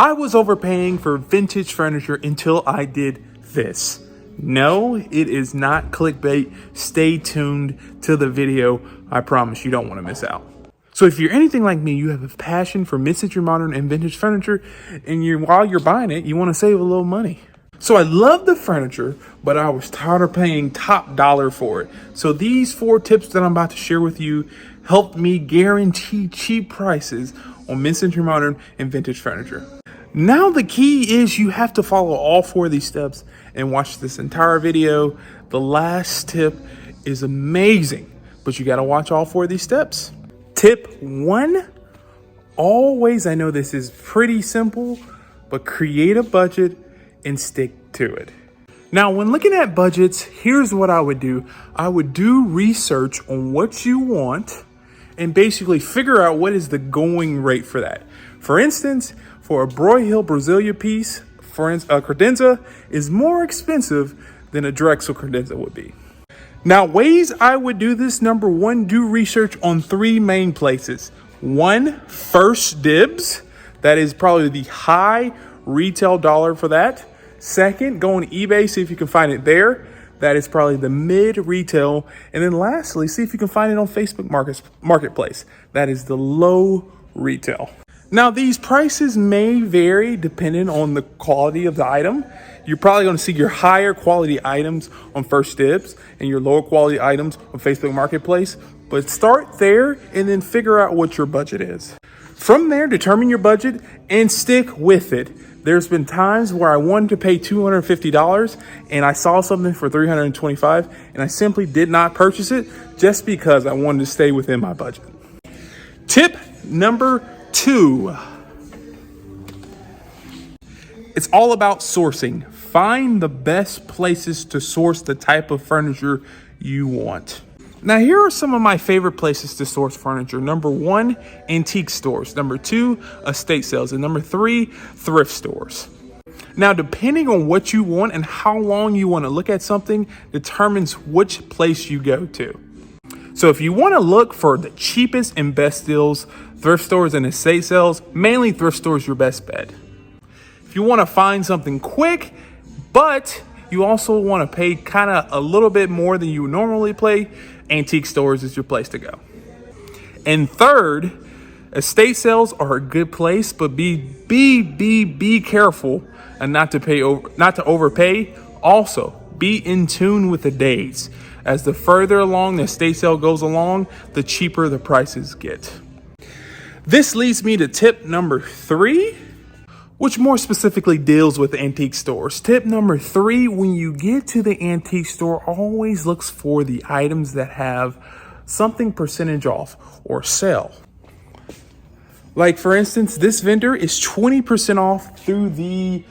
I was overpaying for vintage furniture until I did this. No, it is not clickbait. Stay tuned to the video. I promise you don't want to miss out. So if you're anything like me, you have a passion for mid-century modern and vintage furniture, and while you're buying it, you want to save a little money. So I love the furniture, but I was tired of paying top dollar for it. So these 4 tips that I'm about to share with you helped me guarantee cheap prices on mid-century modern and vintage furniture. Now the key is you have to follow all 4 of these steps and watch this entire video. The last tip is amazing, but you got to watch all 4 of these steps. Tip 1, always, I know this is pretty simple, but create a budget and stick to it. Now, when looking at budgets, here's what I would do. I would do research on what you want and basically figure out what is the going rate for that. For instance, for a Broyhill Brasilia piece, a credenza is more expensive than a Drexel credenza would be. Now, ways I would do this: number 1, do research on 3 main places. 1, First Dibs. That is probably the high retail dollar for that. 2nd, go on eBay, see if you can find it there. That is probably the mid retail. And then lastly, see if you can find it on Facebook Marketplace. That is the low retail. Now, these prices may vary depending on the quality of the item. You're probably going to see your higher quality items on First Dibs and your lower quality items on Facebook Marketplace. But start there and then figure out what your budget is. From there, determine your budget and stick with it. There's been times where I wanted to pay $250 and I saw something for $325 and I simply did not purchase it just because I wanted to stay within my budget. Tip number 2. It's all about sourcing. Find the best places to source the type of furniture you want. Now, here are some of my favorite places to source furniture. Number 1, antique stores. Number 2, estate sales. And number 3, thrift stores. Now, depending on what you want and how long you want to look at something determines which place you go to. So if you want to look for the cheapest and best deals, thrift stores and estate sales, mainly thrift stores, your best bet. If you want to find something quick, but you also want to pay kind of a little bit more than you normally pay, antique stores is your place to go. And third, estate sales are a good place, but be careful and not to overpay. Also, be in tune with the days. As the further along the estate sale goes along, the cheaper the prices get. This leads me to tip number 3, which more specifically deals with antique stores. Tip number 3, when you get to the antique store, always look for the items that have something percentage off or sale. Like, for instance, this vendor is 20% off through the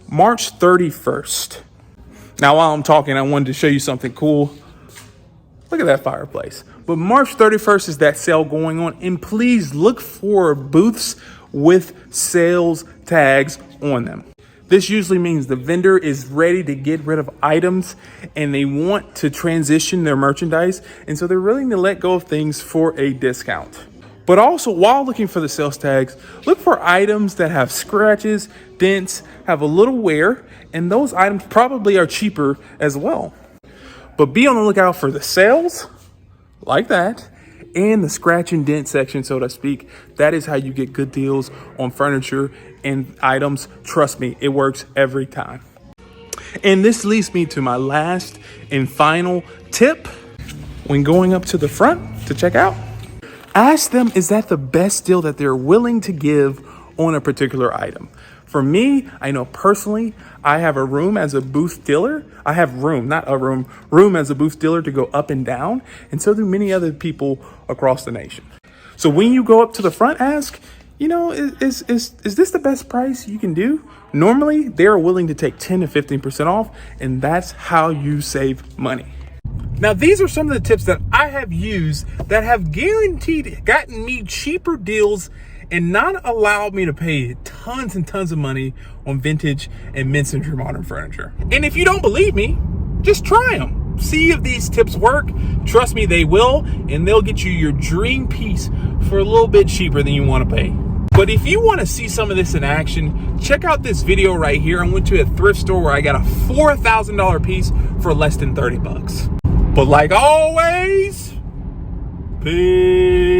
March 31st. Now, while I'm talking, I wanted to show you something cool. Look at that fireplace. But March 31st is that sale going on. And please look for booths with sales tags on them. This usually means the vendor is ready to get rid of items and they want to transition their merchandise. And so they're willing to let go of things for a discount. But also, while looking for the sales tags, look for items that have scratches, dents, have a little wear, and those items probably are cheaper as well. But be on the lookout for the sales, like that, and the scratch and dent section, so to speak. That is how you get good deals on furniture and items. Trust me, it works every time. And this leads me to my last and final tip. When going up to the front to check out, ask them, is that the best deal that they're willing to give on a particular item? For me, I know personally, I have a room as a booth dealer. I have room as a booth dealer to go up and down. And so do many other people across the nation. So when you go up to the front, ask, is this the best price you can do? Normally, they're willing to take 10 to 15% off, and that's how you save money. Now, these are some of the tips that I have used that have guaranteed gotten me cheaper deals and not allowed me to pay tons and tons of money on vintage and mid-century modern furniture. And if you don't believe me, just try them. See if these tips work. Trust me, they will, and they'll get you your dream piece for a little bit cheaper than you want to pay. But if you want to see some of this in action, check out this video right here. I went to a thrift store where I got a $4,000 piece for less than 30 bucks. But like always, peace.